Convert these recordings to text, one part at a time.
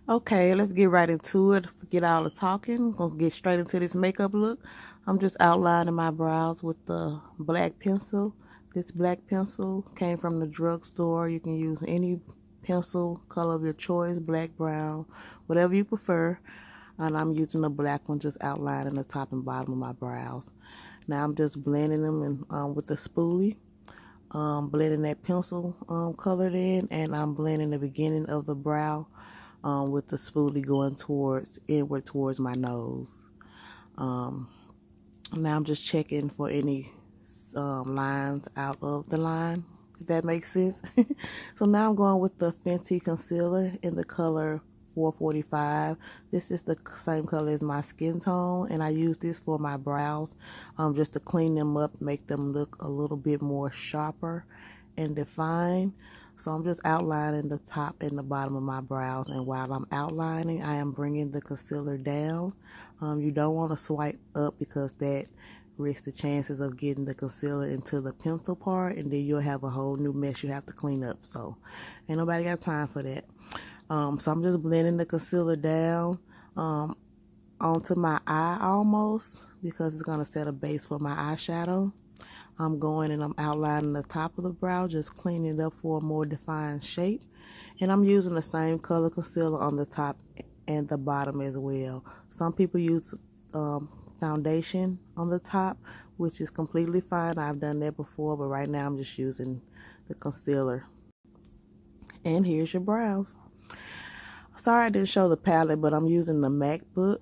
Okay, let's get right into it. Forget all the talking. Gonna get straight into this makeup look. I'm just outlining my brows with the black pencil. This black pencil came from the drugstore. You can use any pencil color of your choice, black, brown, whatever you prefer. And I'm using the black one, just outlining the top and bottom of my brows. Now I'm just blending them with the spoolie. Blending that pencil colored in, and I'm blending the beginning of the brow with the spoolie going inward towards my nose. Um, Now I'm just checking for any lines out of the line, if that makes sense. So now I'm going with the Fenty concealer in the color 445. This is the same color as my skin tone, and I use this for my brows, just to clean them up, make them look a little bit more sharper and defined. So I'm just outlining the top and the bottom of my brows, and while I'm outlining, I am bringing the concealer down. You don't want to swipe up because that risks the chances of getting the concealer into the pencil part, and then you'll have a whole new mess you have to clean up. So ain't nobody got time for that. So I'm just blending the concealer down onto my eye almost, because it's going to set a base for my eyeshadow. I'm going and I'm outlining the top of the brow, just cleaning it up for a more defined shape. And I'm using the same color concealer on the top and the bottom as well. Some people use foundation on the top, which is completely fine. I've done that before, but right now I'm just using the concealer. And here's your brows. Sorry I didn't show the palette, but I'm using the Mattebook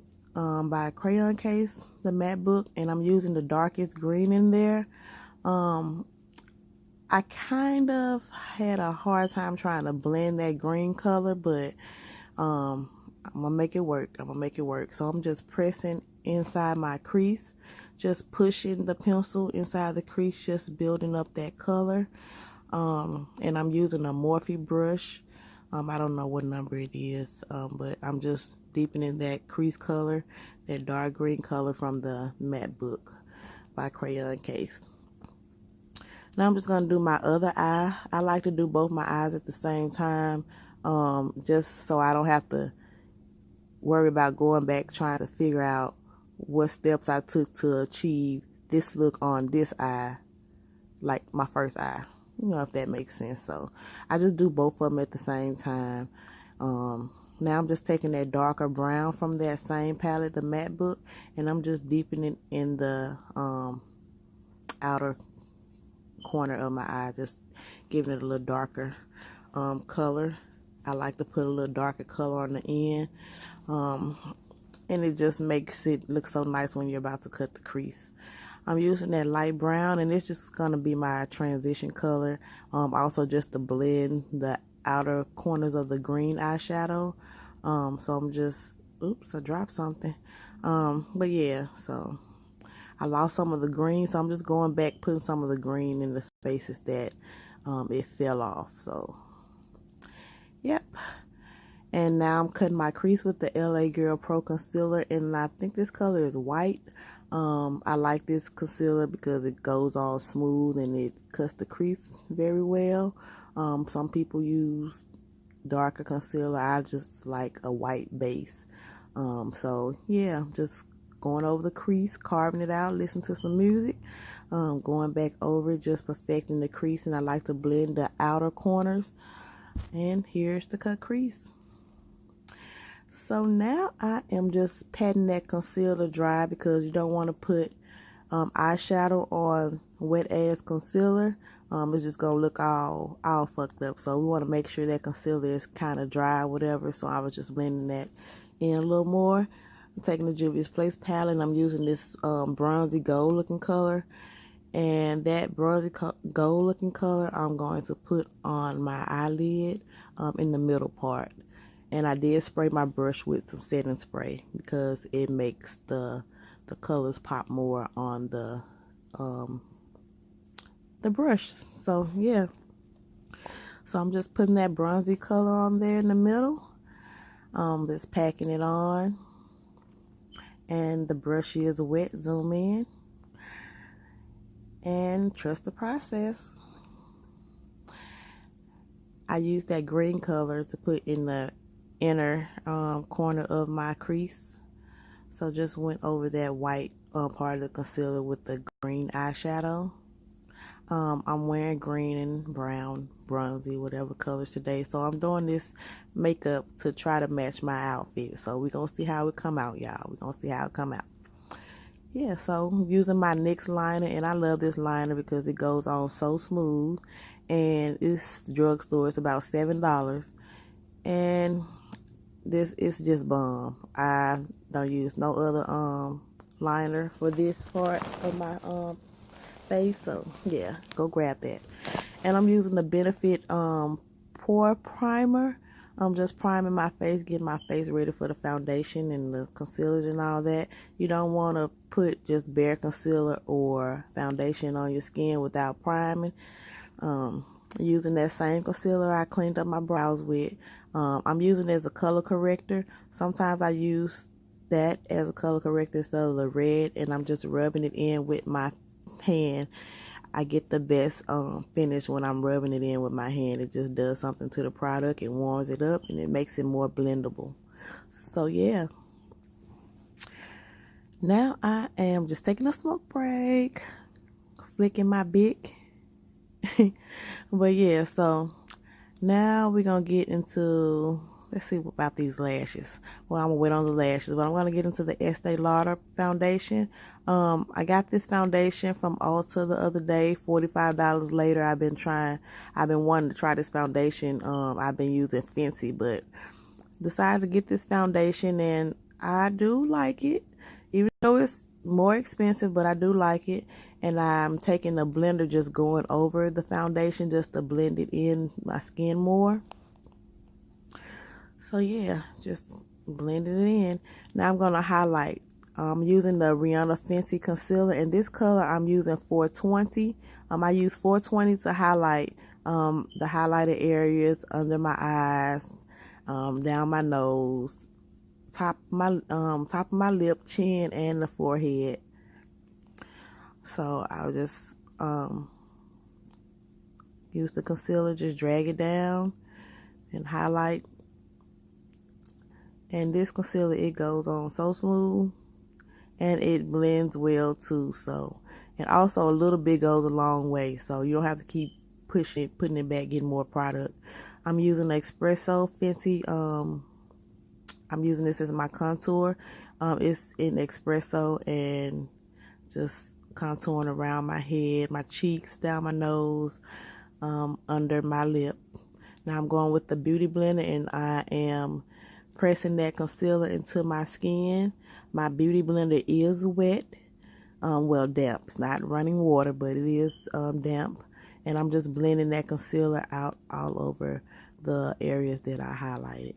by Crayon case, the Mattebook, and I'm using the darkest green in there. I kind of had a hard time trying to blend that green color, but I'm gonna make it work. I'm gonna make it work. So I'm just pressing inside my crease, just pushing the pencil inside the crease, just building up that color. And I'm using a Morphe brush. I don't know what number it is, but I'm just deepening that crease color, that dark green color from the Mattebook by Crayon case. Now I'm just going to do my other eye. I like to do both my eyes at the same time, just so I don't have to worry about going back trying to figure out what steps I took to achieve this look on this eye, like my first eye. You know, if that makes sense. So I just do both of them at the same time. Now I'm just taking that darker brown from that same palette, the Mattebook, and I'm just deepening in the outer corner of my eye, just giving it a little darker color. I like to put a little darker color on the end, and it just makes it look so nice when you're about to cut the crease. I'm using that light brown, and it's just gonna be my transition color, also just to blend the outer corners of the green eyeshadow. So I'm just, oops, I dropped something. But yeah, so I lost some of the green, so I'm just going back, putting some of the green in the spaces that it fell off. So, yep. And now I'm cutting my crease with the LA Girl Pro Concealer, and I think this color is white. I like this concealer because it goes all smooth and it cuts the crease very well. Some people use darker concealer. I just like a white base. So yeah, just going over the crease, carving it out, listen to some music, going back over it, just perfecting the crease. And I like to blend the outer corners. And here's the cut crease. So now I am just patting that concealer dry, because you don't want to put eyeshadow on wet ass concealer. It's just gonna look all fucked up. So we want to make sure that concealer is kind of dry or whatever. So I was just blending that in a little more. I'm taking the Juvia's Place palette, and I'm using this bronzy gold looking color. And that bronzy gold looking color I'm going to put on my eyelid in the middle part. And I did spray my brush with some setting spray, because it makes the colors pop more on the brush. So yeah, so I'm just putting that bronzy color on there in the middle, just packing it on, and the brush is wet. Zoom in and trust the process. I use that green color to put in the inner corner of my crease. So just went over that white part of the concealer with the green eyeshadow. I'm wearing green and brown, bronzy, whatever colors today. So I'm doing this makeup to try to match my outfit. So we're going to see how it come out, y'all. We're going to see how it come out. Yeah, so I'm using my NYX liner, and I love this liner because it goes on so smooth. And it's drugstore. It's about $7. And this is just bomb. I don't use no other liner for this part of my face, so yeah, go grab that. And I'm using the Benefit pore primer. I'm just priming my face, getting my face ready for the foundation and the concealers and all that. You don't want to put just bare concealer or foundation on your skin without priming. Using that same concealer I cleaned up my brows with. I'm using it as a color corrector. Sometimes I use that as a color corrector instead of the red, and I'm just rubbing it in with my hand. I get the best finish when I'm rubbing it in with my hand. It just does something to the product. It warms it up and it makes it more blendable. So yeah. Now I am just taking a smoke break, flicking my Bic. But yeah, so now we're gonna get into, let's see about these lashes. Well, I'm gonna wait on the lashes, but I'm gonna get into the Estee Lauder foundation. I got this foundation from Ulta the other day, $45 later. I've been wanting to try this foundation. I've been using Fenty, but decided to get this foundation, and I do like it, even though it's more expensive, but I do like it. And I'm taking the blender, just going over the foundation just to blend it in my skin more. So yeah, just blending it in. Now I'm going to highlight. I'm using the Rihanna Fenty concealer, and this color I'm using 420. I use 420 to highlight the highlighted areas under my eyes, down my nose, top of my lip, chin, and the forehead. So I'll just use the concealer, just drag it down and highlight. And this concealer, it goes on so smooth, and it blends well too. So, and also a little bit goes a long way, so you don't have to keep pushing it, putting it back, getting more product. I'm using the Espresso Fenty. I'm using this as my contour. It's in Espresso, and just contouring around my head, my cheeks, down my nose, under my lip. Now I'm going with the Beauty Blender, and I am pressing that concealer into my skin. My Beauty Blender is wet, well, damp. It's not running water, but it is damp. And I'm just blending that concealer out all over the areas that I highlighted.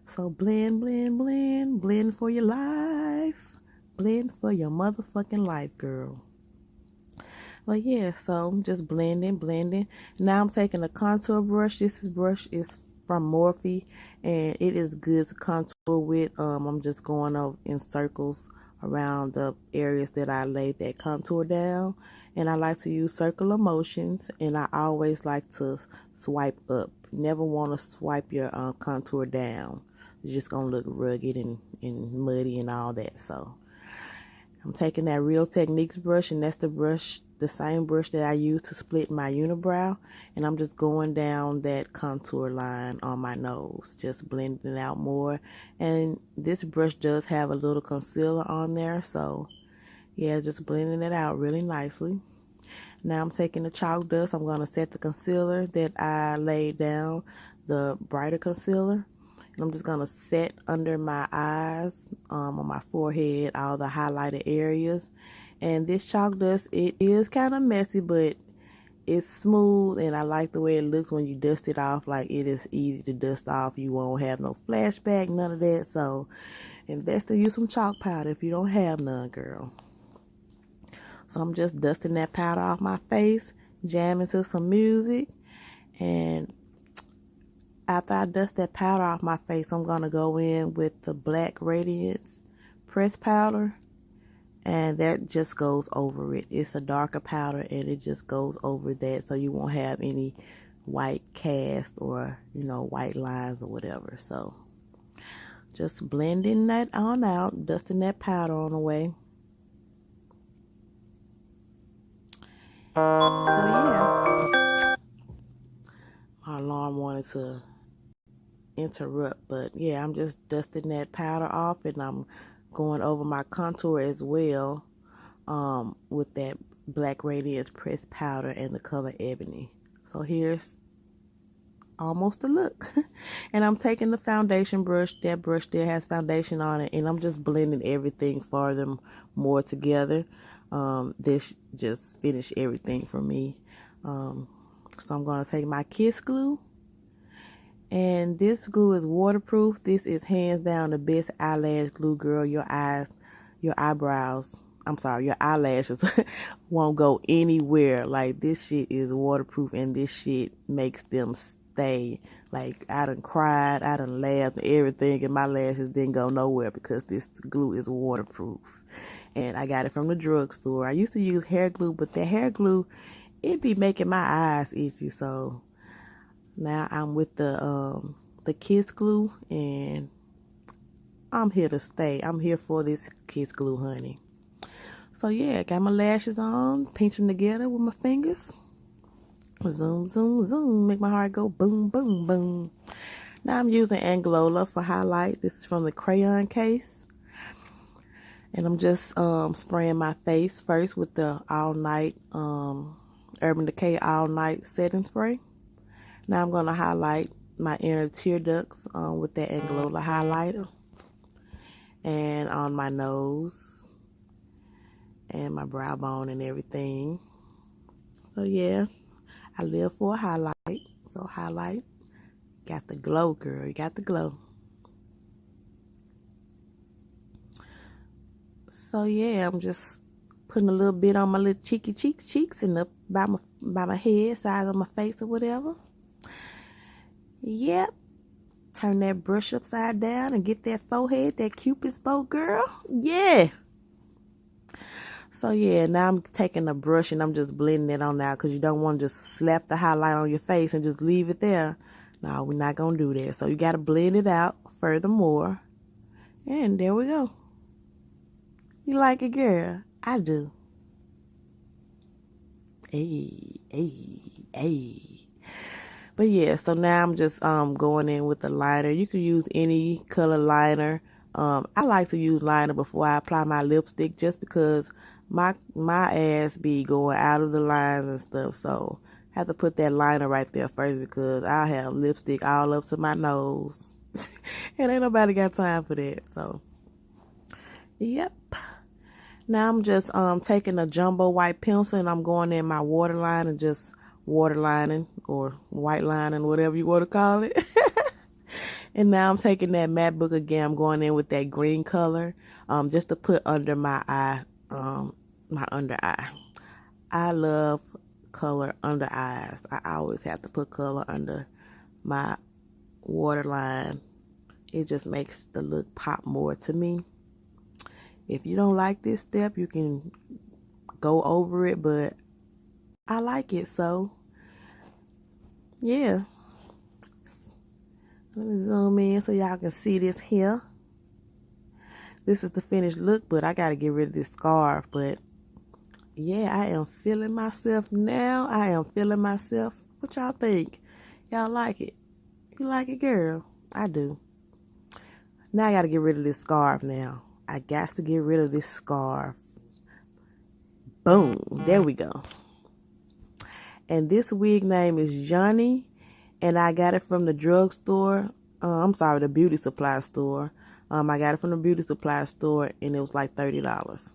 So blend, blend, blend, blend for your life. Blend for your motherfucking life, girl. But yeah, so I'm just blending. Now I'm taking a contour brush. This brush is from Morphe, and it is good to contour with. I'm just going over in circles around the areas that I laid that contour down. And I like to use circular motions, and I always like to swipe up. Never want to swipe your contour down. It's just going to look rugged and muddy and all that. So I'm taking that Real Techniques brush, and that's the same brush that I use to split my unibrow. And I'm just going down that contour line on my nose, just blending it out more. And this brush does have a little concealer on there, so yeah, just blending it out really nicely. Now I'm taking the chalk dust. I'm going to set the concealer that I laid down, the brighter concealer. And I'm just going to set under my eyes, on my forehead, all the highlighted areas. And this chalk dust, it is kind of messy, but it's smooth, and I like the way it looks when you dust it off. Like, it is easy to dust off. You won't have no flashback, none of that. So invest in you some chalk powder if you don't have none, girl. So I'm just dusting that powder off my face, jamming to some music. And after I dust that powder off my face, I'm going to go in with the Black Radiance press powder. And that just goes over it. It's a darker powder, and it just goes over that, so you won't have any white cast or, you know, white lines or whatever. So just blending that on out, dusting that powder on the way. So yeah, my alarm wanted to interrupt, but yeah, I'm just dusting that powder off, and I'm going over my contour as well with that Black Radiance pressed powder and the color Ebony. So here's almost the look. And I'm taking the foundation brush. That brush there has foundation on it, and I'm just blending everything further more together. This just finished everything for me. So I'm going to take my Kiss glue, and this glue is waterproof. This is hands down the best eyelash glue, girl. Your eyelashes won't go anywhere. Like, this shit is waterproof, and this shit makes them stay. Like, I done cried, I done laughed and everything, and my lashes didn't go nowhere because this glue is waterproof. And I got it from the drugstore. I used to use hair glue, but the hair glue, it be making my eyes itchy. So now I'm with the Kiss glue, and I'm here to stay. I'm here for this Kiss glue, honey. So yeah, got my lashes on, pinch them together with my fingers. Zoom, zoom, zoom, make my heart go boom, boom, boom. Now I'm using Anglola for highlight. This is from the Crayon case. And I'm just spraying my face first with the All Night Urban Decay All Night Setting Spray. Now I'm going to highlight my inner tear ducts with that Anglola highlighter. And on my nose and my brow bone and everything. So yeah, I live for a highlight. So highlight, got the glow, girl. You got the glow. So yeah, I'm just putting a little bit on my little cheeks and up by my head, size of my face or whatever. Yep. Turn that brush upside down and get that forehead, that Cupid's bow, girl. Yeah. So yeah, now I'm taking a brush and I'm just blending it on out, because you don't want to just slap the highlight on your face and just leave it there. No, we're not going to do that. So you got to blend it out furthermore. And there we go. You like it, girl? I do. Hey, hey, hey. But yeah, so now I'm just going in with the liner. You can use any color liner. I like to use liner before I apply my lipstick, just because my ass be going out of the lines and stuff. So I have to put that liner right there first, because I have lipstick all up to my nose. And ain't nobody got time for that. So yep. Now I'm just taking a jumbo white pencil, and I'm going in my waterline and just waterlining or white lining, whatever you want to call it. And now I'm taking that Mattebook again. I'm going in with that green color just to put under my eye, my under eye. I love color under eyes. I always have to put color under my waterline. It just makes the look pop more to me. If you don't like this step, you can go over it, but I like it, so yeah. Let me zoom in so y'all can see this here. This is the finished look, but I got to get rid of this scarf. But yeah, I am feeling myself now. I am feeling myself. What y'all think? Y'all like it? You like it, girl? I do. Now I got to get rid of this scarf now. I got to get rid of this scarf. Boom. There we go. And this wig name is Yani. And I got it from the drugstore. The beauty supply store. I got it from the beauty supply store, and it was like $30.